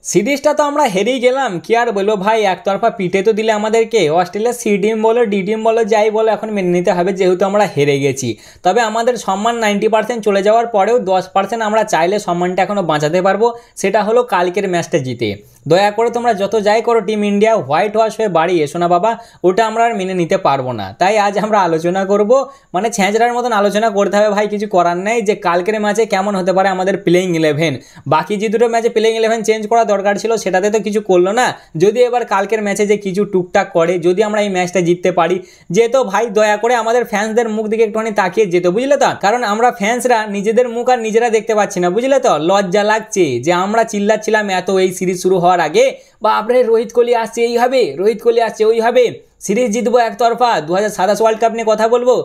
সিরিজটা তো আমরা হেরেই গেলাম, কি আর বলবো ভাই, একতরফা পিটে তো দিলে আমাদেরকে। অস্ট্রেলিয়া সি টিম বলো ডি টিম বলো যাই বলো, এখন মেনে নিতে হবে যেহেতু আমরা হেরে গেছি। তবে আমাদের সম্মান 90% চলে যাওয়ার পরেও 10% আমরা চাইলে সম্মানটা এখনও বাঁচাতে পারবো, সেটা হলো কালকের ম্যাচটা জিতে। দয়া করে তোমরা যত যাই করো টিম ইন্ডিয়া, হোয়াইট ওয়াশ হয়ে বাড়ি এসো না বাবা, ওটা আমরা আর মেনে নিতে পারবো না। তাই আজ আমরা আলোচনা করব, মানে ছ্যাঁচড়ার মতন আলোচনা করতে হবে ভাই, কিছু করার নেই, যে কালকের ম্যাচে কেমন হতে পারে আমাদের প্লেইং 11। বাকি যে দুটো ম্যাচে প্লেইং 11 চেঞ্জ করা দরকার ছিল সেটাতে তো কিছু করলো না। যদি এবার কালকের ম্যাচে যে কিছু টুকটাক করে, যদি আমরা এই ম্যাচটা জিততে পারি, যেহেতু ভাই দয়া করে আমাদের ফ্যান্সদের মুখ দিকে একটুখানি তাকিয়ে যেত, বুঝলে তো? কারণ আমরা ফ্যান্সরা নিজেদের মুখ আর নিজেরা দেখতে পাচ্ছি না, বুঝলে তো? লজ্জা লাগছে যে আমরা চিল্লাচ্ছিলাম এত এই সিরিজ শুরু হওয়ার আগে, বা আপনার রোহিত কোহলি আসছে এইভাবে, রোহিত কোহলি আসছে ওইভাবে, সিরিজ জিতবো একতরফা, 2027 ওয়ার্ল্ড কাপ নিয়ে কথা বলবো,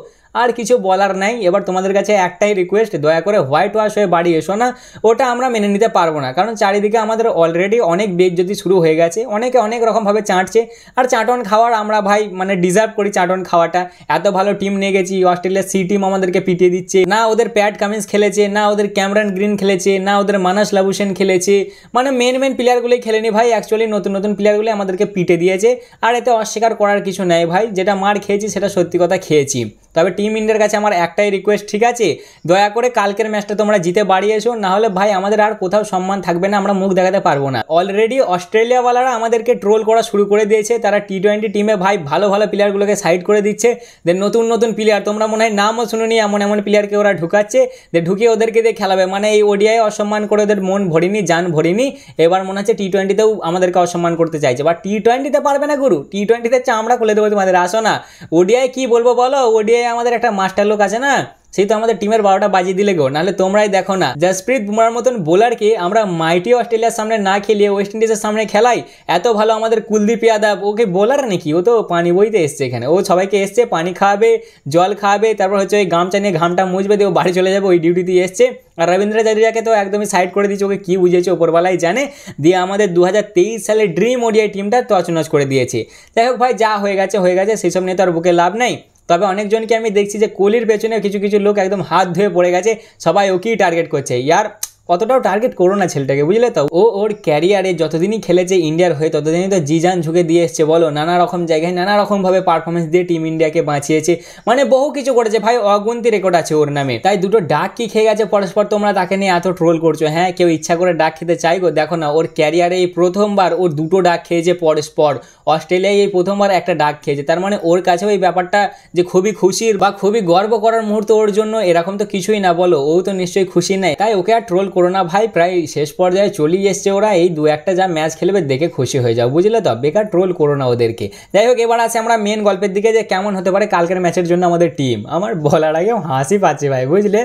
আর কিছু বলার নাই। এবার তোমাদের কাছে একটাই রিকোয়েস্ট, দয়া করে হোয়াইট ওয়াশ হয়ে বাড়ি এসো না, ওটা আমরা মেনে নিতে পারবো না। কারণ চারিদিকে আমাদের অলরেডি অনেক বেজ্জতি শুরু হয়ে গেছে, অনেকে অনেক রকমভাবে চাটছে, আর চাটন খাওয়ার আমরা ভাই মানে ডিজার্ভ করি চাটন খাওয়াটা। এত ভালো টিম নিয়ে গেছি, অস্ট্রেলিয়ার সি টিম আমাদেরকে পিটিয়ে দিচ্ছে, না ওদের প্যাট কামিন্স খেলেছে, না ওদের ক্যামেরন গ্রিন খেলেছে, না ওদের মানস লাবুসেন খেলেছে, মানে মেন প্লেয়ারগুলোই খেলেনি ভাই। অ্যাকচুয়ালি নতুন নতুন প্লেয়ারগুলো আমাদেরকে পিটে দিয়েছে, আর এতে অস্বীকার করার কিছু নেই ভাই, যেটা মার খেয়েছি সেটা সত্যি কথা খেয়েছি। তবে টিম ইন্ডিয়ার কাছে আমার একটাই রিকোয়েস্ট, ঠিক আছে, দয়া করে কালকের ম্যাচটা তোমরা জিতে বাড়ি এসো, না হলে ভাই আমাদের আর কোথাও সম্মান থাকবে না, আমরা মুখ দেখাতে পারবো না। অলরেডি অস্ট্রেলিয়াওয়ালারা আমাদেরকে ট্রোল করা শুরু করে দিয়েছে, তারা টি20 টিমে ভাই ভালো ভালো প্লেয়ারগুলোকে সাইড করে দিচ্ছে, দেন নতুন নতুন প্লেয়ার, তোমরা মনে হয় নামও শুনুনি, এমন এমন প্লেয়ারকে ওরা ঢুকাচ্ছে, ঢুকিয়ে ওদেরকে দিয়ে খেলাবে। মানে এই ওডিআই অসম্মান করে ওদের মন ভরিনি, জান ভরিনি, এবার মনে হচ্ছে টি20তেও আমাদেরকে অসম্মান করতে চাইছে। বা টি20তে পারবে না গুরু, টি20তে চামড়া খুলে দেবো তোমাদের, আসো না। ওডিআই কি বলবো বলো, ওডিআই আমাদের একটা মাস্টার লোক আছে না, সেই তো আমাদের টিমের 12টা বাজিয়ে দিলে গো, নাহলে তোমরাই দেখো না জসপ্রীত বুমরার মতন বোলারকে আমরা মাইটি অস্ট্রেলিয়ার সামনে না খেলিয়ে ওয়েস্ট ইন্ডিজের সামনে খেলাই। এত ভালো আমাদের কুলদীপ যাদব, ওকে বোলার নাকি, ও তো পানি বইতে এসছে এখানে, ও সবাইকে এসছে পানি খাওয়াবে, জল খাওয়াবে, তারপর হচ্ছে ওই গামছা নিয়ে ঘামটা মুছবে দিয়ে ও বাড়ি চলে যাবে, ওই ডিউটি দিয়ে এসছে। আর রবীন্দ্র জাদেজাকে তো একদমই সাইড করে দিয়েছে, ওকে কী বুঝিয়েছে ওপরবেলাই জানে, দিয়ে আমাদের 2023 সালের ড্রিম ওডিআই টিমটা তছনছ করে দিয়েছে। যাই হোক ভাই, যা হয়ে গেছে হয়ে গেছে, সেসব নিয়ে তো আর বুকে লাভ নাই। তবে অনেকজনকে আমি দেখছি যে কোহলির পেছনে কিছু কিছু লোক একদম হাত ধুয়ে পড়ে গেছে, সবাই ওকেই টার্গেট করছে। ইয়ার অতটাও টার্গেট করো না ছেলেটাকে, বুঝলে তো? ও ওর ক্যারিয়ারে যতদিনই খেলেছে ইন্ডিয়ার হয়ে ততদিনই তো জি জান ঝুঁকে দিয়ে এসছে, বলো, নানা রকম জায়গায় নানা রকমভাবে পারফরমেন্স দিয়ে টিম ইন্ডিয়াকে বাঁচিয়েছে, মানে বহু কিছু করেছে ভাই, অগুন্তি রেকর্ড আছে ওর নামে। তাই দুটো ডাক কি খেয়ে গেছে পরস্পর, তোমরা তাকে নিয়ে এত ট্রোল করছো। হ্যাঁ, কেউ ইচ্ছা করে ডাক খেতে চাই গো, দেখো না ওর ক্যারিয়ারে এই প্রথমবার ওর দুটো ডাক খেয়েছে পরস্পর, অস্ট্রেলিয়ায় এই প্রথমবার একটা ডাক খেয়েছে, তার মানে ওর কাছেও এই ব্যাপারটা যে খুবই খুশির বা খুবই গর্ব করার মুহূর্ত ওর জন্য, এরকম তো কিছুই না, বলো, ও তো নিশ্চয়ই খুশি নেই। তাই ওকে আর ট্রোল করো না ভাই, প্রায় শেষ পর্যায়ে চলেই এসছে ওরা, এই দু একটা যা ম্যাচ খেলবে দেখে খুশি হয়ে যাও, বুঝলে তো? বেকার ট্রোল করো না ওদেরকে। যাই হোক, এবার আসে আমরা মেন গল্পের দিকে, যে কেমন হতে পারে কালকের ম্যাচের জন্য আমাদের টিম। আমার বলার আগেও হাসি পাচ্ছে ভাই, বুঝলে,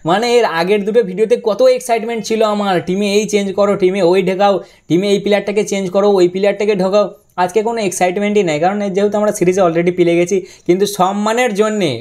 মানে এর আগের দুটো ভিডিওতে কত এক্সাইটমেন্ট ছিল আমার, টিমে এই চেঞ্জ করো, টিমে ওই ঢোকাও, টিমে এই প্লেয়ারটাকে চেঞ্জ করো, ওই প্লেয়ারটাকে ঢোকাও। আজকে কোনো এক্সাইটমেন্টই নেই, কারণ যেহেতু আমরা সিরিজে অলরেডি পেলে গেছি। কিন্তু সম্মানের জন্যে,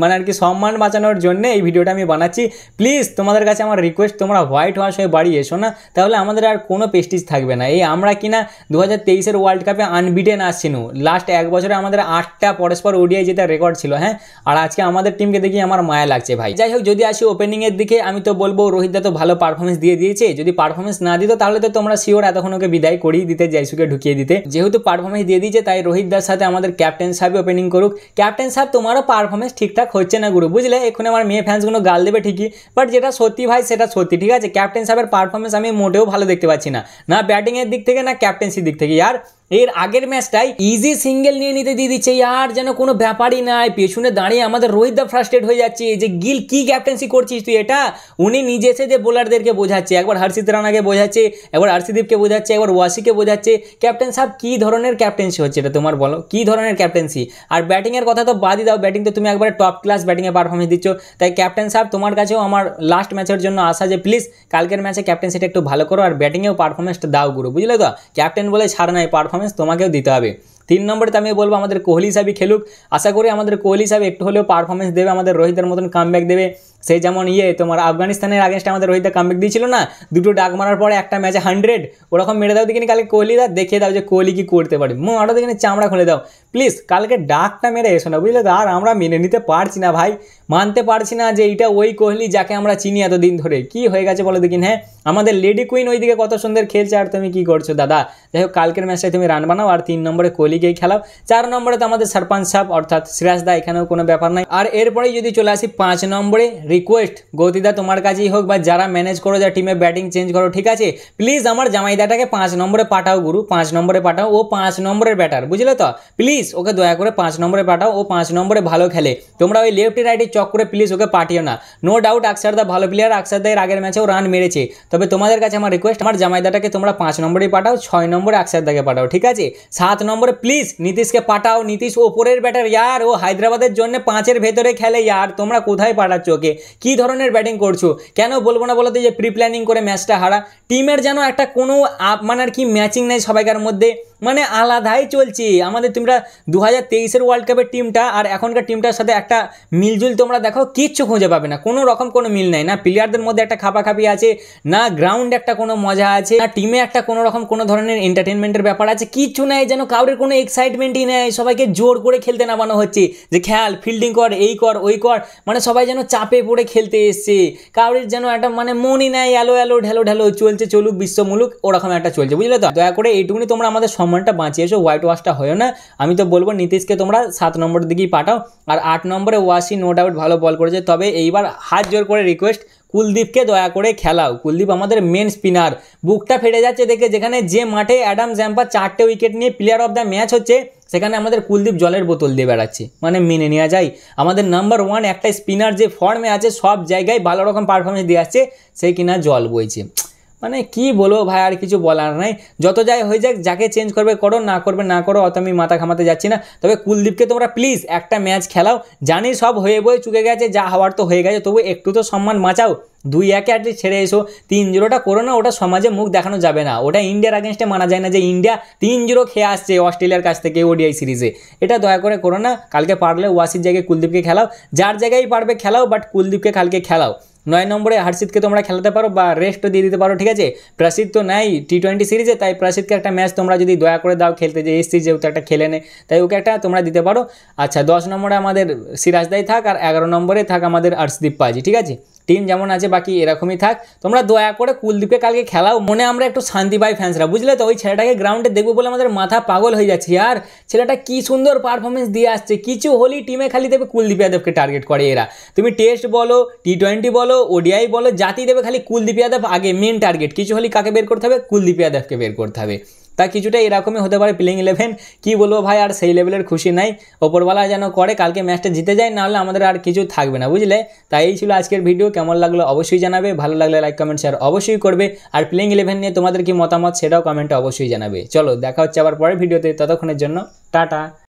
মানে আর কি সম্মান বাঁচানোর জন্য এই ভিডিওটা আমি বানাচ্ছি। প্লিজ তোমাদের কাছে আমার রিকোয়েস্ট, তোমরা হোয়াইট ওয়াশ হয়ে বাড়ি এসো না, তাহলে আমাদের আর কোনো পেস্টিজ থাকবে না। এই আমরা কিনা 2023 ওয়ার্ল্ড কাপে আনবিটেন আসছিনু, লাস্ট এক বছরে আমাদের 8টা পরস্পর ওডিআই জেতার রেকর্ড ছিল। হ্যাঁ, আর আজকে আমাদের টিমকে দেখি আমার মায়া লাগছে ভাই। যাই হোক, যদি আসি ওপেনিংয়ের দিকে, আমি তো বলবো রোহিত দা তো ভালো পারফরমেন্স দিয়ে দিয়েছে, যদি পারফরমেন্স না দিত তাহলে তো তোমরা শিওর এতক্ষণ ওকে বিদায় করিয়ে দিতে, জয়সুকে ঢুকিয়ে দিতে। যেহেতু পারফরমেন্স দিয়ে দিয়েছে, তাই রোহিত দার সাথে আমাদের ক্যাপ্টেন সাহেব ওপেনিং করুক। ক্যাপ্টেন সাহেব, তোমারও পারফরমেন্স ঠিকঠাক হচ্ছে না গুরু, বুঝলে? এখন আমার মেয়ে ফ্যান্সগুলো গাল দেবে ঠিকই, বাট যেটা সত্যি ভাই সেটা সত্যি, ঠিক আছে? ক্যাপ্টেন সাহেবের পারফরমেন্স আমি মোটেও ভালো দেখতে পাচ্ছি না, না ব্যাটিংয়ের দিক থেকে না ক্যাপ্টেন্সির দিক থেকে। ইয়ার এর আগের ম্যাচটাই ইজি সিঙ্গেল নিয়ে নিতে দিয়ে দিচ্ছে, ইয়ার যেন কোনো ব্যাপারই নাই। পেছনে দাঁড়িয়ে আমাদের রোহিত দা ফ্রাস্ট্রেট হয়ে যাচ্ছে যে গিল কি ক্যাপ্টেন্সি করছিস তুই এটা। উনি নিজে এসে যে বোলারদেরকে বোঝাচ্ছে, একবার হর্ষিত রানাকে বোঝাচ্ছে, একবার আরশদীপকে বোঝাচ্ছে, একবার ওয়াসিকে বোঝাচ্ছে। ক্যাপ্টেন সাহেব কী ধরনের ক্যাপ্টেন্সি হচ্ছে এটা তোমার, বলো কী ধরনের ক্যাপ্টেন্সি? আর ব্যাটিংয়ের কথা তো বাদই দাও, ব্যাটিং তো তুমি একবারে টপ ক্লাস ব্যাটিংয়ে পারফরমেন্স দিচ্ছ। তাই ক্যাপ্টেন সাহেব, তোমার কাছেও আমার লাস্ট ম্যাচের জন্য আশা যে প্লিজ কালকের ম্যাচে ক্যাপ্টেন্সিটা একটু ভালো করো, আর ব্যাটিংয়েও পারফরমেন্সটা দাও গুরু, বুঝলে তো? ক্যাপ্টেন বলে ছাড় নাই, পারফরমেন্স তোমাকেও দিতে হবে। তিন নম্বরে আমি বলবো আমাদের কোহলি সাহেবই খেলুক। আশা করি আমাদের কোহলি সাহেব একটু হলেও পারফরমেন্স দেবে, আমাদের রোহিতের মতন কামব্যাক দেবে। সেই যেমন তোমার আফগানিস্তানের আগেন্স্টে আমাদের রোহিত কামব্যাক দিয়েছিল না, দুটো ডাক মারার পরে একটা ম্যাচে 100, ওরকম মেরে দাও দেখিনি কালকে কোহলি দা, দেখিয়ে দাও যে কোহলি কি করতে পারে। ওটা দেখিনি চামড়া খুলে দাও প্লিজ, কালকে ডাকটা মেরে এসো না, বুঝলে তো। আর আমরা মেনে নিতে পারছি না ভাই, মানতে পারছি না যে এইটা ওই কোহলি যাকে আমরা চিনি এতদিন ধরে। কি হয়ে গেছে বলো দেখিন। হ্যাঁ, আমাদের লেডি কুইন ওইদিকে কত সুন্দর খেলছে আর তুমি কি করছো দাদা। যাই হোক, কালকের ম্যাচটায় তুমি রান বানাও আর 3 নম্বরে কোহলিকেই খেলাও। 4 নম্বরে তো আমাদের সরপঞ্চ সাহেব অর্থাৎ সিরাজ দা, এখানেও কোনো ব্যাপার নাই। আর এরপরেই যদি চলে আসি 5 নম্বরে, রিকোয়েস্ট গৌতিদা তোমার কাছেই হোক বা যারা ম্যানেজ করো, যা টিমে ব্যাটিং চেঞ্জ করো, ঠিক আছে, প্লিজ আমার জামাইদাটাকে 5 নম্বরে পাঠাও গুরু, 5 নম্বরে পাঠাও। ও 5 নম্বরের ব্যাটার, বুঝলে তো, প্লিজ ওকে দয়া করে 5 নম্বরে পাঠাও। ও 5 নম্বরে ভালো খেলে, তোমরা ওই লেফট রাইটে চক করে প্লিজ ওকে পাঠিও না। নো ডাউট আকসারদা ভালো প্লেয়ার, আকসারদা এর আগের ম্যাচেও রান মেরেছে, তবে তোমাদের কাছে আমার রিকোয়েস্ট, আমার জামাইদাটাকে তোমরা 5 নম্বরেই পাঠাও, 6 নম্বরে আকসারদাকে পাঠাও, ঠিক আছে। 7 নম্বরে প্লিজ নীতিশকে পাঠাও। নীতিশ ওপরের ব্যাটার ইয়ার, ও হায়দ্রাবাদের জন্য 5-এর ভেতরে খেলে ইয়ার। তোমরা কোথায় পাঠাচ্ছ ওকে? কী ধরনের ব্যাটিং করছো? কেন বলবো না বলতে যে প্রি প্ল্যানিং করে ম্যাচটা হারা, টিমের যেন একটা কোনো মানে আর কি ম্যাচিং নেই সবাইকার মধ্যে, মানে আলাদাই চলছে আমাদের। তোমরা 2023-এর ওয়ার্ল্ড কাপের টিমটা আর এখনকার টিমটার সাথে একটা মিলজুল তোমরা দেখো, কিচ্ছু খুঁজে পাবে না, কোনো রকম কোনো মিল নাই। না প্লেয়ারদের মধ্যে একটা খাপাখাপি আছে, না গ্রাউন্ড একটা কোনো মজা আছে, না টিমে একটা কোনো রকম কোনো ধরনের এন্টারটেনমেন্টের ব্যাপার আছে, কিচ্ছু নেই। যেন কাউরের কোনো এক্সাইটমেন্টই নেই, সবাইকে জোর করে খেলতে নামানো হচ্ছে যে খেল, ফিল্ডিং কর, এই কর ওই কর, মানে সবাই যেন চাপে পড়ে খেলতে এসছে। কাউরের যেন একটা মানে মনই নেই, এলো এলো ঢেলো ঢেলো চলছে, চলুক বিশ্বমূলক ওরকম একটা চলছে, বুঝলে তো। দয়া করে এইটুকুনি তোমরা আমাদের সম্মানটা বাঁচিয়েছো, হোয়াইট ওয়াশটা হয়েও না। আমি তো বলবো নীতিশকে তোমরা 7 নম্বরের দিকেই পাঠাও। আর 8 নম্বরে ওয়াসি নো ডাউট ভালো বল করেছে, তবে এইবার হাত জোর করে রিকোয়েস্ট, কুলদীপকে দয়া করে খেলাও। কুলদীপ আমাদের মেন স্পিনার, বুকটা ফেটে যাচ্ছে দেখে, যেখানে যে মাঠে অ্যাডাম জ্যাম্পার 4টে উইকেট নিয়ে প্লেয়ার অফ দ্য ম্যাচ হচ্ছে, সেখানে আমাদের কুলদীপ জলের বোতল দিয়ে বেড়াচ্ছে, মানে মেনে নেওয়া যায়। আমাদের নাম্বার 1 একটা স্পিনার যে ফর্মে আছে, সব জায়গায় ভালো রকম পারফরমেন্স দিয়ে আসছে, সে কিনা জল বইছে। মানে কি বলবো ভাই, আর কিছু বলার নাই। যত যাই হয়ে যাক, যাকে চেঞ্জ করবে করো, না করবে না করো, অত আমি মাথা ঘামাতে যাচ্ছি না। তবে কুলদীপকে তোমরা প্লিজ একটা ম্যাচ খেলাও। জানি সব হয়ে বয়ে চুকে গেছে, যা হওয়ার তো হয়ে গেছে, তবু একটু তো সম্মান বাঁচাও। 2-1 অ্যাটলিস্ট ছেড়ে এসো, 3-0টা করো না, ওটা সমাজে মুখ দেখানো যাবে না। ওটা ইন্ডিয়ার আগেনস্টে মানা যায় না যে ইন্ডিয়া 3-0 খেয়ে আসছে অস্ট্রেলিয়ার কাছ থেকে ওডিআই সিরিজে, এটা দয়া করে করো না। কালকে পারলে ওয়াসির জায়গায় কুলদীপকে খেলাও, যার জায়গায় পারবে খেলাও, বাট কুলদীপকে কালকে খেলাও। 9 নম্বরে হর্ষিতকে তোমরা খেলাতে পারো বা রেস্টও দিয়ে দিতে পারো, ঠিক আছে। প্রসিদ্ধ তো নাই T20 সিরিজে, তাই প্রসিদ্ধকে একটা ম্যাচ তোমরা যদি দয়া করে দাও খেলতে, যে এসছি যেহেতু একটা খেলে নে, তাই ওকে একটা তোমরা দিতে পারো। আচ্ছা, 10 নম্বরে আমাদের সিরাজদাই থাক, আর 11 নম্বরে থাক আমাদের অর্শদীপ পাজি, ঠিক আছে। টিম যেমন আছে বাকি এরকমই থাক। তোমরা দয়া করে কুলদীপকে কালকে খেলাও, মনে আমরা একটু শান্তি পাই ফ্যান্সরা, বুঝলে তো। ওই ছেলেটাকে গ্রাউন্ডে দেখবো বলে আমাদের মাথা পাগল হয়ে যাচ্ছে আর ছেলেটা কি সুন্দর পারফরমেন্স দিয়ে আসছে। কিছু হলেই টিমে খালি দেবে কুলদীপ যাদবকে টার্গেট করে এরা। তুমি টেস্ট বলো, T20 বলো, ওডিআই বলো, জাতি দেবে খালি কুলদীপ যাদব আগে মেন টার্গেট। কিছু হলেই কাকে বের করতে হবে? কুলদীপ যাদবকে বের করতে হবে। তা কিছুটা এরকমই হতে পারে প্লেইং 11, কি বলবো ভাই, আর সেই লেভেলের খুশি নাই। ওপরওয়ালা যেন করে কালকে ম্যাচটা জিতে যায়, নাহলে আমাদের আর কিছু থাকবে না, বুঝলে। তাই এই ছিল আজকের ভিডিও। কেমন লাগলো অবশ্যই জানাবে, ভালো লাগলে লাইক কমেন্ট শেয়ার অবশ্যই করবে, আর প্লেইং 11 নিয়ে তোমাদের কি মতামত সেটাও কমেন্টে অবশ্যই জানাবে। চলো দেখা হচ্ছে আবার পরের ভিডিওতে, ততক্ষণের জন্য টাটা।